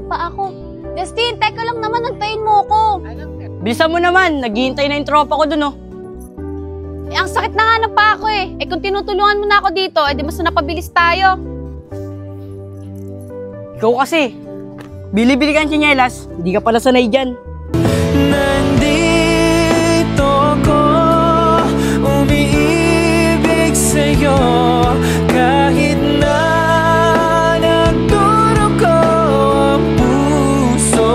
lang pa ako. Justin, teka lang naman, nagtayin mo ko. Bilisan mo naman, naghihintay na yung tropa ko dun, oh. Eh, ang sakit na nga ng pa ako eh. Eh kung tinutulungan mo na ako dito, eh di mas napabilis tayo. Ikaw kasi, bili-bili ka ng tsinelas, hindi ka pala sanay dyan. Nandito ko, umiibig sa'yo, kahit na nagdurugo ang puso.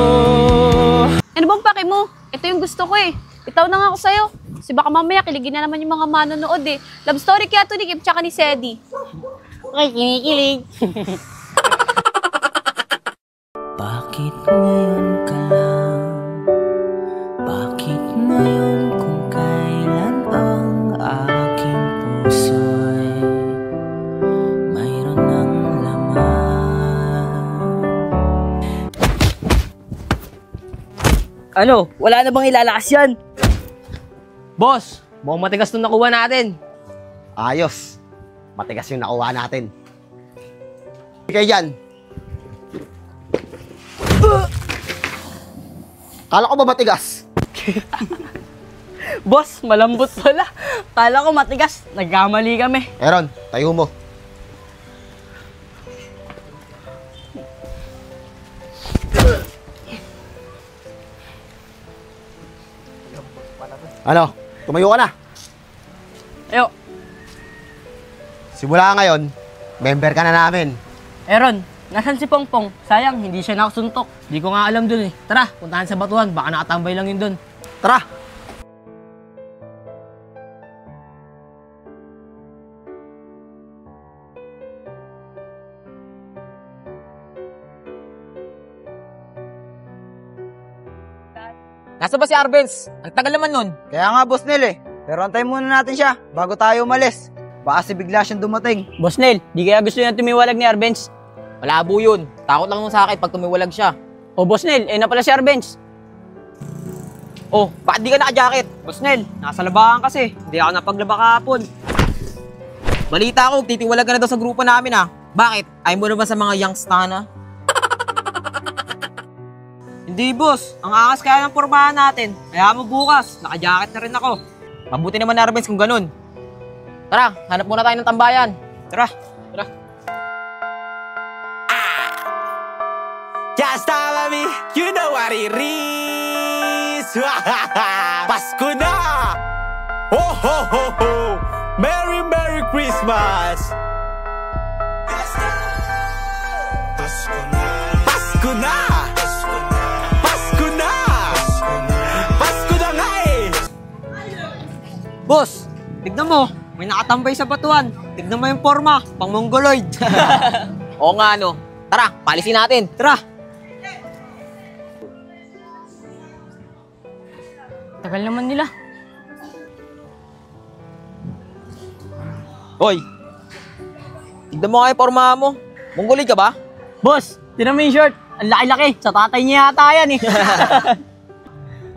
Ano bang pake mo? Ito yung gusto ko eh. Bitaw na nga ako sa'yo. Kasi baka mamaya kiligin na naman yung mga manonood eh. Love story kaya to ni Kim tsaka ni Sedi. Okay, kinikilig. Bakit ngayon ka lang? Bakit ngayon kung kailan ang aking puso'y mayroon ng laman? Ano, wala na bang ilalakas yan? Boss, mukhang matigas nung nakuha natin. Ayos. Matigas yung nakuha natin. Kaya yan. Kala ko ba matigas? Boss, malambot pala. Kala ko matigas, nagkamali kami. Aaron, tayo mo. Ano? Tumayo ka na. Ayo, Simula ngayon, member ka na namin. Aaron, nasan si Pongpong? Sayang, hindi siya nakasuntok. Di ko nga alam dun eh. Tara, puntahan sa batuhan, baka nakatambay lang yun dun. Tara! Nasa ba si Arbenz? Ang tagal naman nun. Kaya nga, Boss Nel eh. Pero antayin muna natin siya bago tayo umalis. Baka si bigla siyang dumating. Boss Nel, di kaya gusto niya tumiwalag ni Arbenz? Malabo yun. Takot lang nun sa akin pag tumiwalag siya. O Boss Nel, na pala si Arbenz. Oh, bakit di ka naka-jacket? Boss Nel, nasa labahan kasi. Hindi ako napaglaba kahapon. Balita ko, titiwalag ka na daw sa grupo namin ah. Bakit? Ayaw mo na ba sa mga youngster na? Hindi boss, ang angas kaya ng pormahan natin. Kaya mo bukas, naka-jacket na rin ako. Mabuti naman na Arbenz kung ganun. Tara, hanap muna tayo ng tambayan. Tara. Just follow me, you know what it is. Pasko na! Ho ho ho ho! Merry Merry Christmas! Pasko na! Pasko na! Pasko na! Pasko na nga eh! Boss, tignan mo, may nakatambay sa batuan. Tignan mo yung forma, pang mongoloid. Oo nga no. Tara, palisin natin. Tara. Tagal naman nila. Hoy, tignan mo nga yung porma mo. Mongoloid ka ba? Boss, tignan mo yung shirt. Ang laki-laki. Sa tatay niya yata yan eh.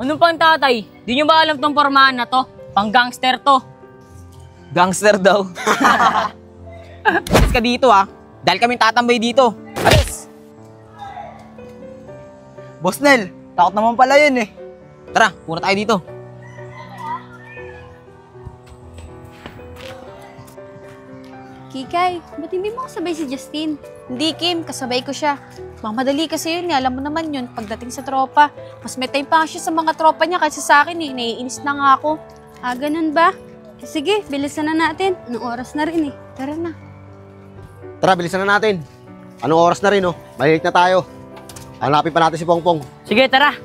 Anong pang tatay? Di nyo ba alam tong pormahan na to? Pang gangster to. Gangster daw. Alis ka dito ah. Dahil kami tatambay dito. Alis! Boss Nel, takot naman pala yun eh. Tara, puna tayo dito. Kikay, ba't hindi mo kasabay si Justin? Hindi, Kim. Kasabay ko siya. Mamadali kasi yun eh. Alam mo naman yun, pagdating sa tropa. Mas may time pa siya sa mga tropa niya kaysa sa akin eh. Naiinis na nga ako. Ah, ganun ba? Sige, bilisan na natin. Anong oras na rin eh. Tara na. Tara, bilisan na natin. Anong oras na rin, oh? Malilate na tayo. Hanapin pa natin si Pongpong. Sige, tara.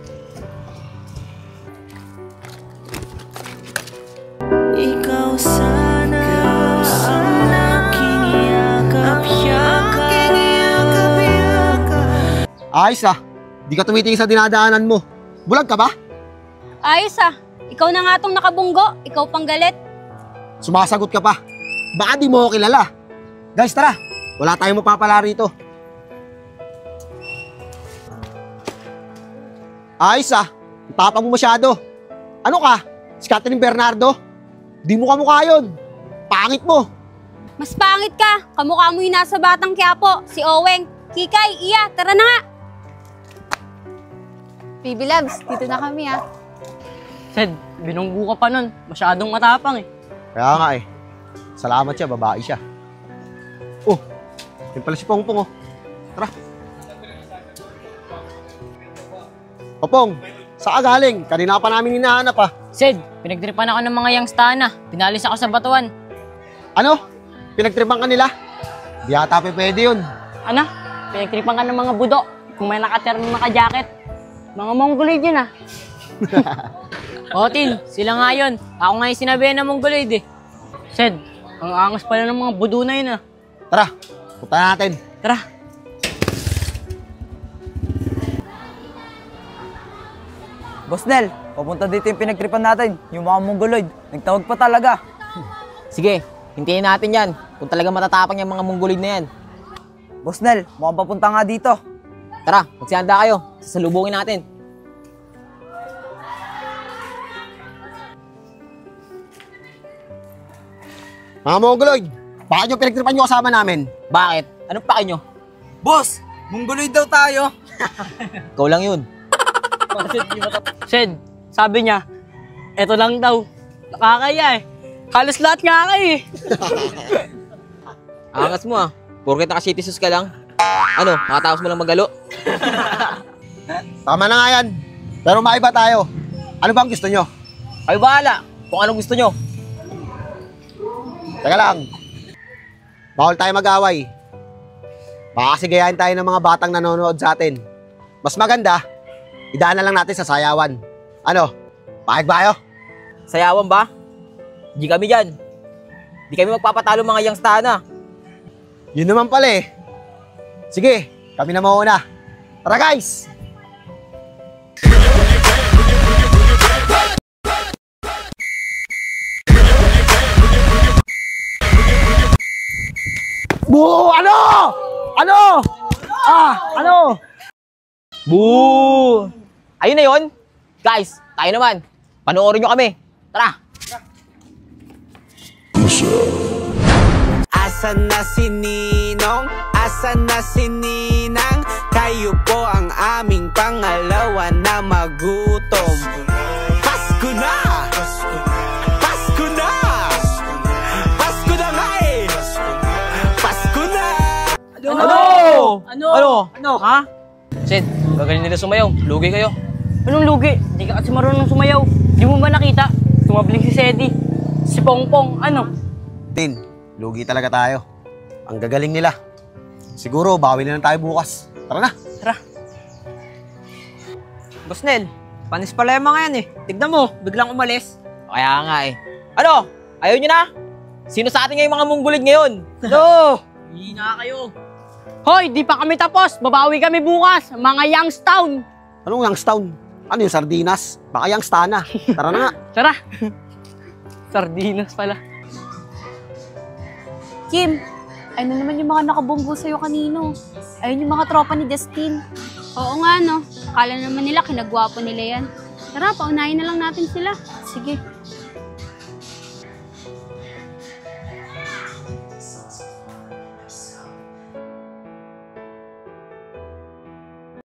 Ikaw sana ang aking yakap-yakap. Ayos ah. Di ka tumitingin sa dinadaanan mo. Bulag ka ba? Ayos ah. Ikaw na nga tong nakabunggo. Ikaw pang galit. Sumasagot ka pa. Baka di mo ako kilala. Guys, tara. Wala tayong mapapala rito. Ayos ah. Tapang mo masyado. Ano ka? Si Catherine Bernardo? Di mo kamukha yun. Pangit mo. Mas pangit ka. Kamukha mo yung nasa Batang Quiapo. Si Oweng. Kikay, Iya, tara na nga. PB Labs, dito na kami ah. Sed, binunggo ka pa nun. Masyadong matapang eh. Kaya nga eh. Salamat siya, babae siya. Oh, yun pala si Pongpong oh. Tara. Popong, saan ka galing? Kanina pa namin hinahanap ah. Sed, pinagtripan ako ng mga youngstana. Pinalis ako sa batuan. Ano? Pinagtripan ka nila? Di yata pwede yun. Ano? Pinagtripan ka ng mga budo. Kung may nakaterno naka-jacket. Mga mongoloid yun ah. O, Tin, sila nga yun. Ako nga yung sinabihan ng mongoloid eh. Sed, ang angas pala ng mga budo na yun ah. Tara, punta natin. Tara. Boss Nel, papunta dito yung pinagtripan natin, yung mga mongoloid. Nagtawag pa talaga. Sige, hintayin natin yan. Kung talaga matatapang yung mga mongoloid na yan. Boss Nel, mukhang papunta nga dito. Tara, magsihanda kayo. Sasalubungin natin. Mga Mongoloid, bakit yung pinagtripan nyo kasama namin? Bakit? Anong pake nyo? Boss, mongoloid daw tayo. Ikaw lang yun. Sed, sabi niya, eto lang daw. Nakakaya eh. Halos lahat nga kayo eh. Angas mo ah. Porket naka-city sauce ka lang. Ano, nakatapos mo lang magalo? Tama na nga yan. Pero maiba tayo. Ano ba ang gusto nyo? Ay bahala. Kung anong gusto nyo. Teka lang. Bawal tayo mag-away. Baka kasi gayahin tayo ng mga batang nanonood sa atin. Mas maganda, idaan na lang natin sa sayawan. Ano? Pahig ba kayo? Sayawan ba? Di kami dyan. Di kami magpapatalo mga youngstana. Yun naman pala eh. Sige, kami na mauna. Tara guys! Boo! Ano? Ano? Ano? Boo! Ayun na yun. Guys, tayo naman. Panoorin nyo kami. Tara! Asan na si Ninong? Asan na si Ninang? Kayo po ang aming pangalawa na magutom. Pasko na! Pasko na! Pasko na nga eh! Pasko na! Ano? Ha? Sed, gagaling nila sumayaw. Lugi kayo. Anong lugi? Di ka kasi marunong sumayaw. Di mo ba nakita? Tumabling si Sedi. Si Pongpong, ano? Tin, lugi talaga tayo. Ang gagaling nila. Siguro, bawi na lang tayo bukas. Tara na. Tara. Boss Nel, panis pala yung mga yan eh. Tignan mo, biglang umalis. Kaya nga eh. Ano? Ayaw nyo na? Sino sa atin nga yung mga mongoloid ngayon? Do! Hindi na kayo. Hoy, di pa kami tapos. Babawi kami bukas. Mga Youngstown. Anong Youngstown? Ano yung sardinas? Baka Youngstana. Tara na nga. Tara. Sardinas pala. Kim, ano naman yung mga nakabunggo sa'yo kanino? Ayun yung mga tropa ni Justin. Oo nga no, akala naman nila kinagwapo nila yan. Tara, paunahin na lang natin sila. Sige.